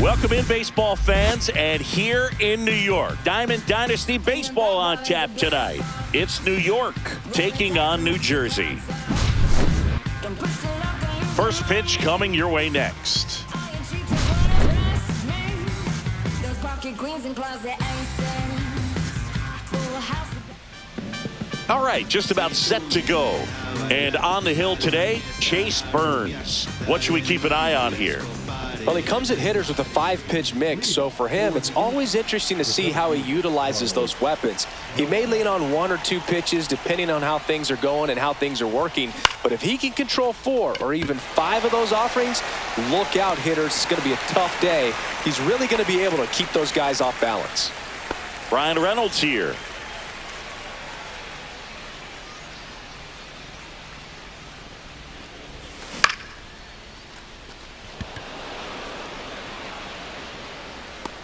Welcome in, baseball fans, and here in New York, Diamond Dynasty Baseball on tap tonight. It's New York taking on New Jersey. First pitch coming your way next. All right, just about set to go. And on the hill today, Chase Burns. What should we keep an eye on here? Well, he comes at hitters with a 5-pitch mix, so for him, it's always interesting to see how he utilizes those weapons. He may lean on 1 or 2 pitches depending on how things are going and how things are working, but if he can control 4 or even 5 of those offerings, look out, hitters. It's going to be a tough day. He's really going to be able to keep those guys off balance. Ryan Reynolds here.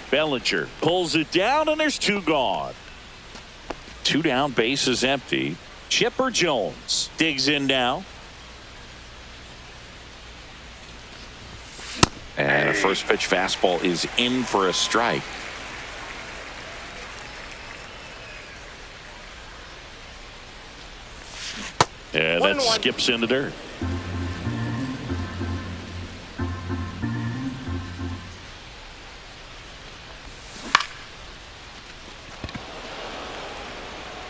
Bellinger pulls it down, and there's 2 gone. 2 down, base is empty. Chipper Jones digs in now. And a first pitch fastball is in for a strike. Yeah, that skips in the dirt.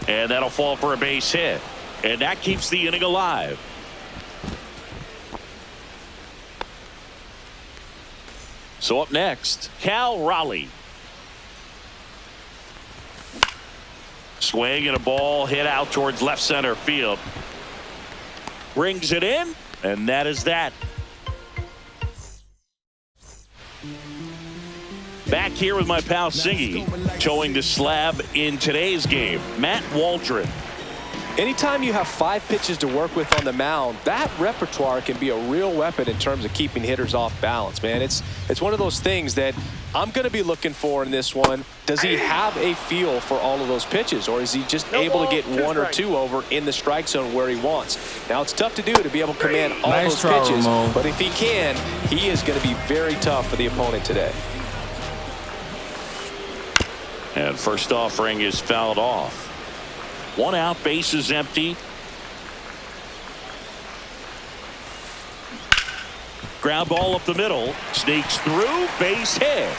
And that'll fall for a base hit. And that keeps the inning alive. So up next, Cal Raleigh. Swing and a ball hit out towards left center field. Brings it in, and that is that. Back here with my pal Singy, towing the slab in today's game, Matt Waldron. Anytime you have 5 pitches to work with on the mound, that repertoire can be a real weapon in terms of keeping hitters off balance, man. It's one of those things that I'm going to be looking for in this one. Does he have a feel for all of those pitches, or is he just able to get 1 or 2 over in the strike zone where he wants? Now, it's tough to do to be able to command all those pitches, but if he can, he is going to be very tough for the opponent today. And first offering is fouled off. 1 out, base is empty. Ground ball up the middle, sneaks through, base hit.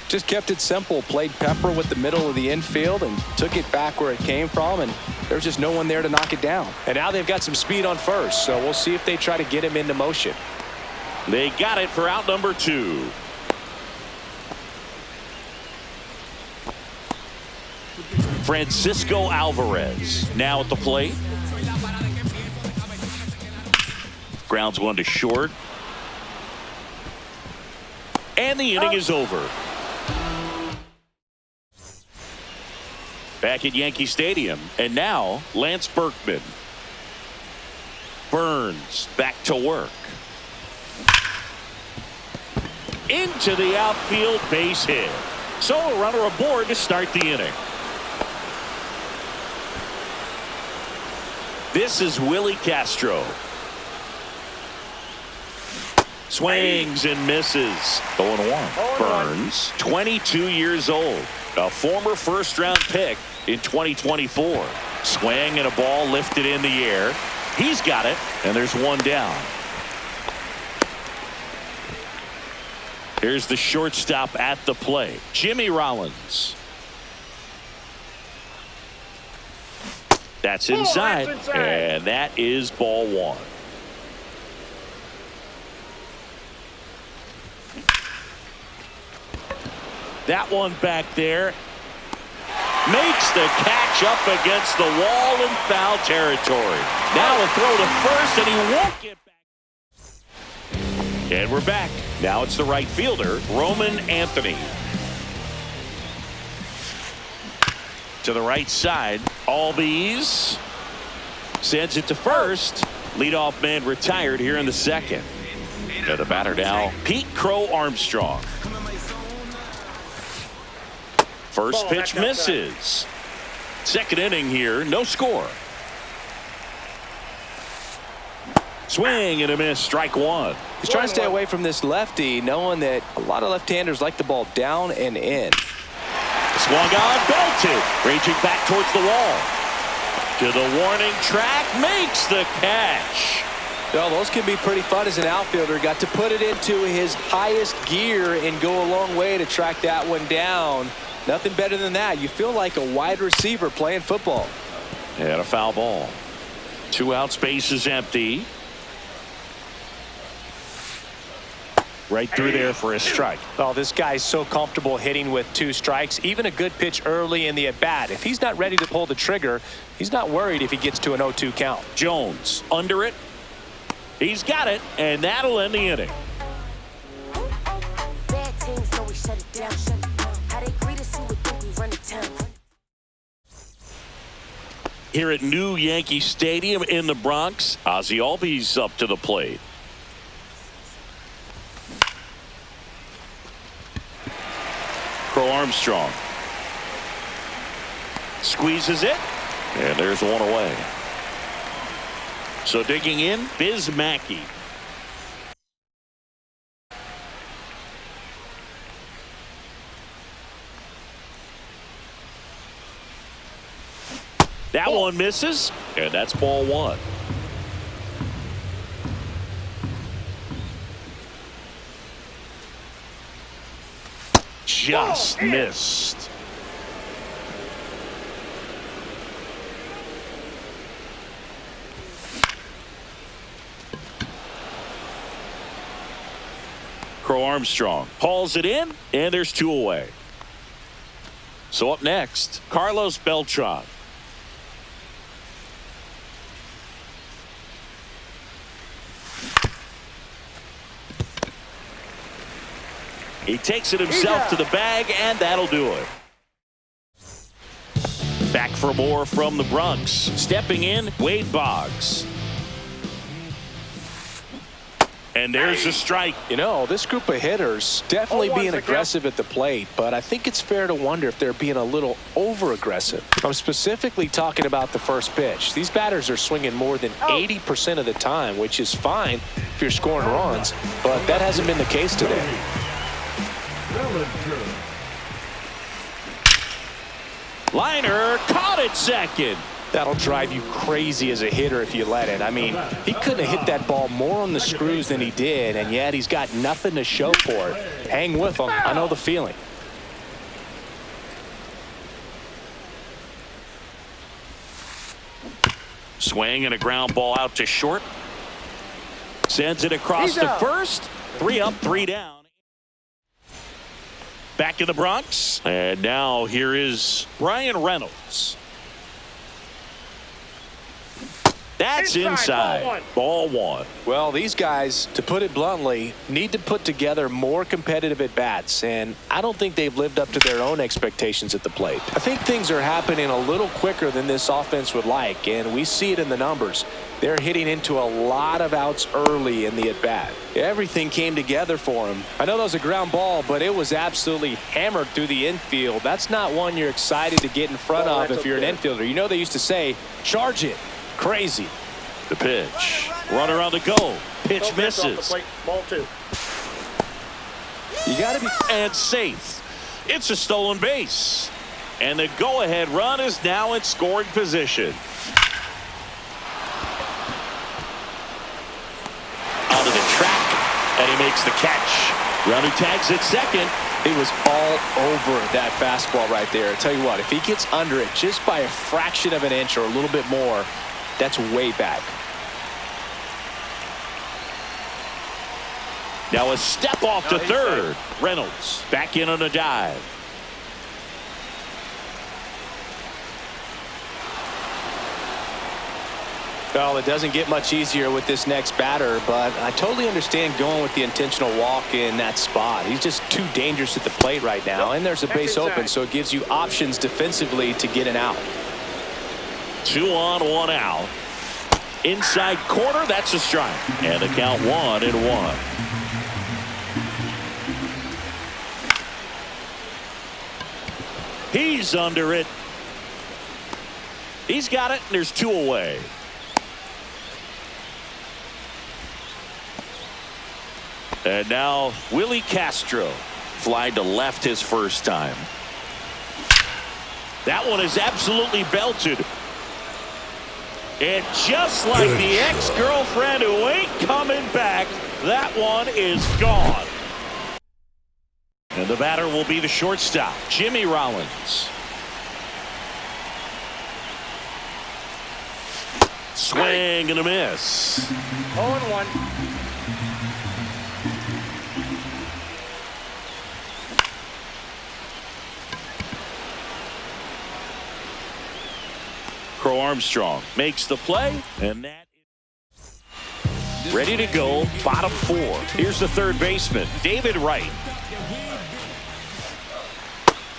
Just kept it simple, played pepper with the middle of the infield and took it back where it came from, and there's just no one there to knock it down. And now they've got some speed on first, so we'll see if they try to get him into motion. They got it for out number 2. Francisco Alvarez now at the plate. Grounds 1 to short. And the inning is over. Back at Yankee Stadium, and now Lance Berkman. Burns back to work. Into the outfield, base hit. So a runner aboard to start the inning. This is Willie Castro. Swings and misses. 0-1. Burns, 22 years old. A former first-round pick in 2024. Swing and a ball lifted in the air. He's got it, and there's 1 down. Here's the shortstop at the plate, Jimmy Rollins. That's inside, and that is ball 1. That one back there makes the catch up against the wall in foul territory. Now a throw to first, and he won't get back. And we're back. Now it's the right fielder, Roman Anthony. To the right side, Albies sends it to first. Leadoff man retired here in the second. To the batter now, Pete Crow Armstrong. First pitch misses. Second inning here, no score. Swing and a miss, strike one. He's trying to stay away from this lefty, knowing that a lot of left-handers like the ball down and in. Swung on, belted, reaching back towards the wall. To the warning track, makes the catch. Well, those can be pretty fun as an outfielder. Got to put it into his highest gear and go a long way to track that one down. Nothing better than that. You feel like a wide receiver playing football. And a foul ball. 2 out, space is empty. Right through there for a strike. Oh, this guy's so comfortable hitting with 2 strikes. Even a good pitch early in the at-bat. If he's not ready to pull the trigger, he's not worried if he gets to an 0-2 count. Jones under it. He's got it, and that'll end the inning. Here at New Yankee Stadium in the Bronx, Ozzie Albies up to the plate. Crow Armstrong squeezes it, and there's one away. So digging in, Biz Mackey. That one misses, and that's ball 1. Just missed. Crow Armstrong hauls it in, and there's 2 away. So up next, Carlos Beltran. He takes it himself to the bag, and that'll do it. Back for more from the Bronx. Stepping in, Wade Boggs. And there's a strike. You know, this group of hitters definitely being aggressive at the plate, but I think it's fair to wonder if they're being a little over-aggressive. I'm specifically talking about the first pitch. These batters are swinging more than 80% of the time, which is fine if you're scoring runs, but that hasn't been the case today. Liner caught it second. That'll drive you crazy as a hitter if you let it. I mean, he couldn't have hit that ball more on the screws than he did, and yet he's got nothing to show for it. Hang with him. I know the feeling. Swing and a ground ball out to short. Sends it across to first. 3 up, 3 down. Back in the Bronx. And now here is Brian Reynolds. That's inside. Ball 1. Well, these guys, to put it bluntly, need to put together more competitive at-bats, and I don't think they've lived up to their own expectations at the plate. I think things are happening a little quicker than this offense would like, and we see it in the numbers. They're hitting into a lot of outs early in the at-bat. Everything came together for him. I know that was a ground ball, but it was absolutely hammered through the infield. That's not one you're excited to get in front of if you're an infielder. You know they used to say, charge it. Crazy. The pitch. Runner on the go. Pitch misses. Ball 2. You got to be. And safe. It's a stolen base. And the go-ahead run is now in scoring position. Onto the track. And he makes the catch. Runner tags at second. It was all over that fastball right there. I tell you what, if he gets under it just by a fraction of an inch or a little bit more, that's way back. Now a step off to third. Reynolds back in on a dive. Well, it doesn't get much easier with this next batter, but I totally understand going with the intentional walk in that spot. He's just too dangerous at the plate right now, and there's a base open, so it gives you options defensively to get an out. 2 on, 1 out. Inside corner, that's a strike. And the count 1-1. He's under it. He's got it, and there's 2 away. And now Willie Castro flied to left his first time. That one is absolutely belted. And just like the ex-girlfriend who ain't coming back, that one is gone. And the batter will be the shortstop, Jimmy Rollins. Swing and a miss. 0-1. Crow Armstrong makes the play, and that is ready to go. Bottom four. Here's the third baseman, David Wright.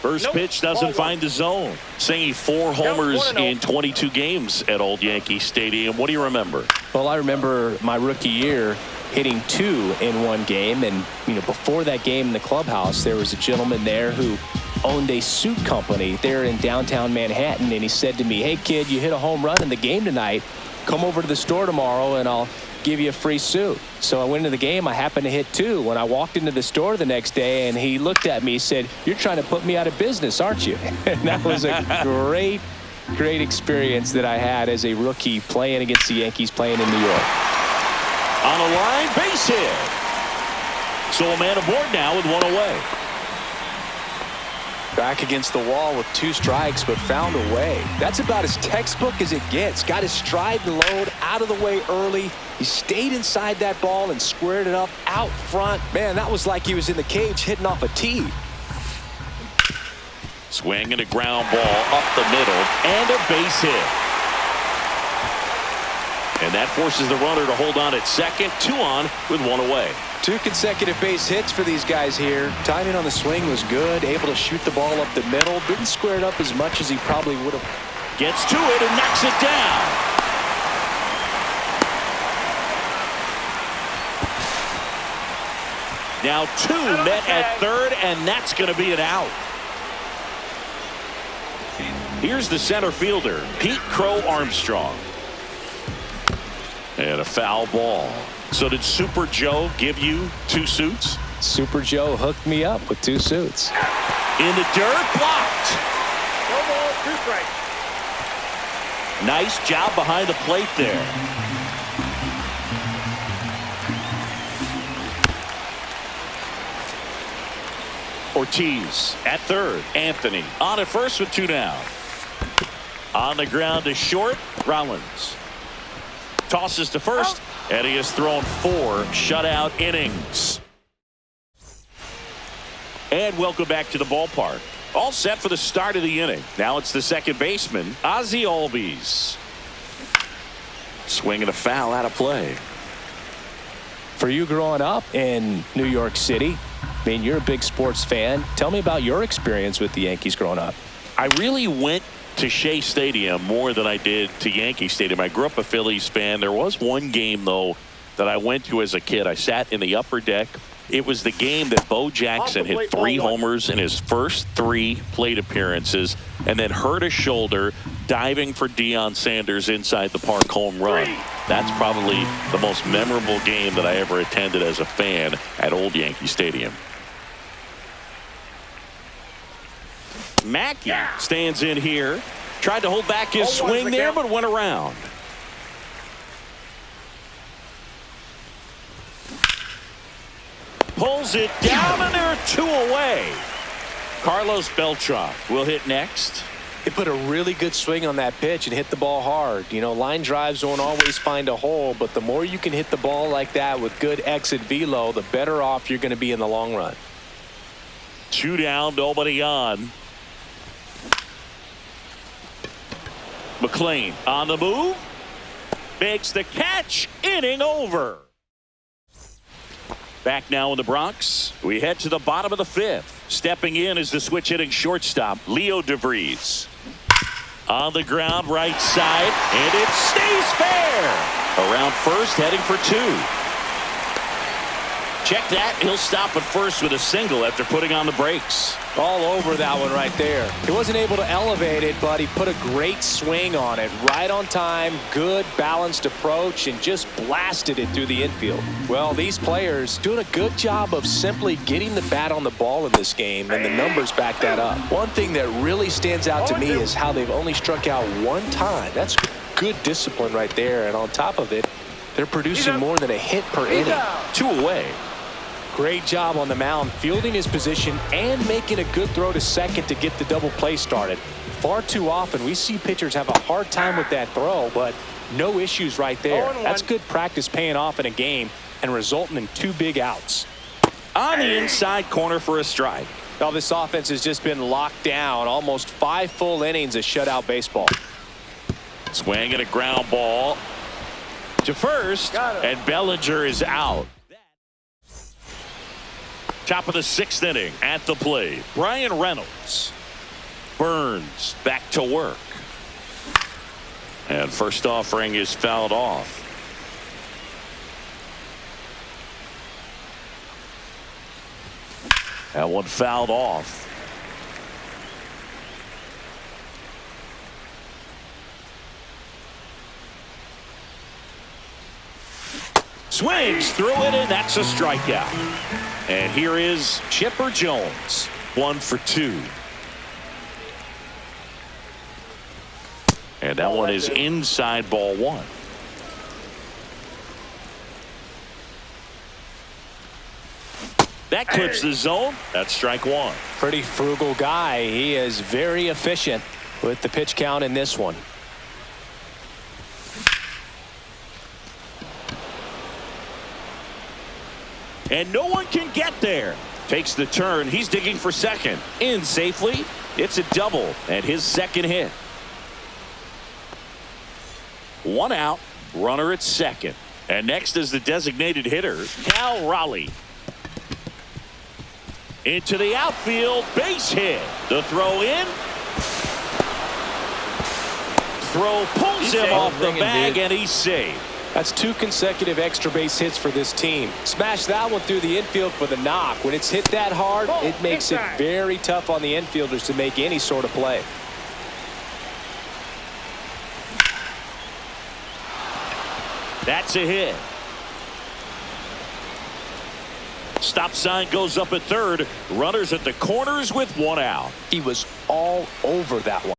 First pitch doesn't find the zone. Singing 4 homers in 22 games at Old Yankee Stadium. What do you remember? Well, I remember my rookie year hitting 2 in one game. And, before that game in the clubhouse, there was a gentleman there who owned a suit company there in downtown Manhattan. And he said to me, "Hey, kid, you hit a home run in the game tonight. Come over to the store tomorrow and I'll give you a free suit." So I went to the game. I happened to hit 2. When I walked into the store the next day, and he looked at me, he said, "You're trying to put me out of business, aren't you?" And that was a great experience that I had as a rookie playing against the Yankees, playing in New York. On a line, base hit. So a man aboard now with 1 away. Back against the wall with 2 strikes, but found a way. That's about as textbook as it gets. Got his stride and load out of the way early. He stayed inside that ball and squared it up out front. Man, that was like he was in the cage hitting off a tee. Swing and a ground ball up the middle and a base hit. And that forces the runner to hold on at second. 2 on with 1 away. 2 consecutive base hits for these guys here. Timing on the swing was good. Able to shoot the ball up the middle. Didn't square it up as much as he probably would have. Gets to it and knocks it down. Now 2 met at third, and that's going to be an out. Here's the center fielder, Pete Crow Armstrong. And a foul ball. So did Super Joe give you 2 suits? Super Joe hooked me up with 2 suits. In the dirt, blocked. No ball, 2 strikes. Nice job behind the plate there. Ortiz at third. Anthony on at first with 2 down. On the ground to short. Rollins tosses to first, and he has thrown 4 shutout innings. And welcome back to the ballpark. All set for the start of the inning. Now it's the second baseman, Ozzie Albies. Swing and a foul out of play. For you growing up in New York City, I mean, you're a big sports fan. Tell me about your experience with the Yankees growing up. I really went to Shea Stadium more than I did to Yankee Stadium. I grew up a Phillies fan. There was one game, though, that I went to as a kid. I sat in the upper deck. It was the game that Bo Jackson hit 3 homers in his first 3 plate appearances and then hurt a shoulder diving for Deion Sanders inside the park home run. That's probably the most memorable game that I ever attended as a fan at Old Yankee Stadium. Mackey stands in here. Tried to hold back his swing there, but went around. Pulls it down, and there are 2 away. Carlos Beltran will hit next. He put a really good swing on that pitch and hit the ball hard. You know, line drives don't always find a hole, but the more you can hit the ball like that with good exit velo, the better off you're going to be in the long run. 2 down, nobody on. McLean on the move. Makes the catch. Inning over. Back now in the Bronx. We head to the bottom of the 5th. Stepping in is the switch hitting shortstop, Leo DeVries. On the ground, right side, and it stays fair. Around first, heading for 2. Check that. He'll stop at first with a single after putting on the brakes. All over that one right there. He wasn't able to elevate it, but he put a great swing on it. Right on time, good balanced approach, and just blasted it through the infield. Well, these players doing a good job of simply getting the bat on the ball in this game, and the numbers back that up. One thing that really stands out to me is how they've only struck out one time. That's good discipline right there, and on top of it, they're producing more than a hit per inning. 2 away. Great job on the mound, fielding his position and making a good throw to second to get the double play started. Far too often we see pitchers have a hard time with that throw, but no issues right there. That's good practice paying off in a game and resulting in 2 big outs. On the inside corner for a strike. Well, this offense has just been locked down. Almost 5 full innings of shutout baseball. Swing and a ground ball to first, and Bellinger is out. Top of the 6th inning at the plate. Brian Reynolds. Burns back to work. And first offering is fouled off. That one fouled off. Swings through it, and that's a strikeout. And here is Chipper Jones. 1 for 2. And that one is inside ball 1. That clips the zone. That's strike 1. Pretty frugal guy. He is very efficient with the pitch count in this one. And no one can get there. Takes the turn. He's digging for second. In safely. It's a double and his second hit. 1 out. Runner at second. And next is the designated hitter, Cal Raleigh. Into the outfield. Base hit. The throw in. Throw pulls him off the bag, and he's safe. That's 2 consecutive extra base hits for this team. Smash that one through the infield for the knock. When it's hit that hard, it makes it very tough on the infielders to make any sort of play. That's a hit. Stop sign goes up at third. Runners at the corners with 1 out. He was all over that one.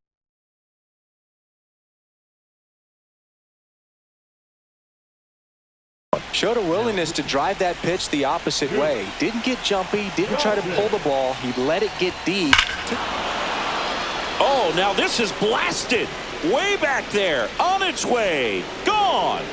Showed a willingness to drive that pitch the opposite way. Didn't get jumpy, didn't try to pull the ball. He let it get deep. Oh, now this is blasted. Way back there. On its way. Gone.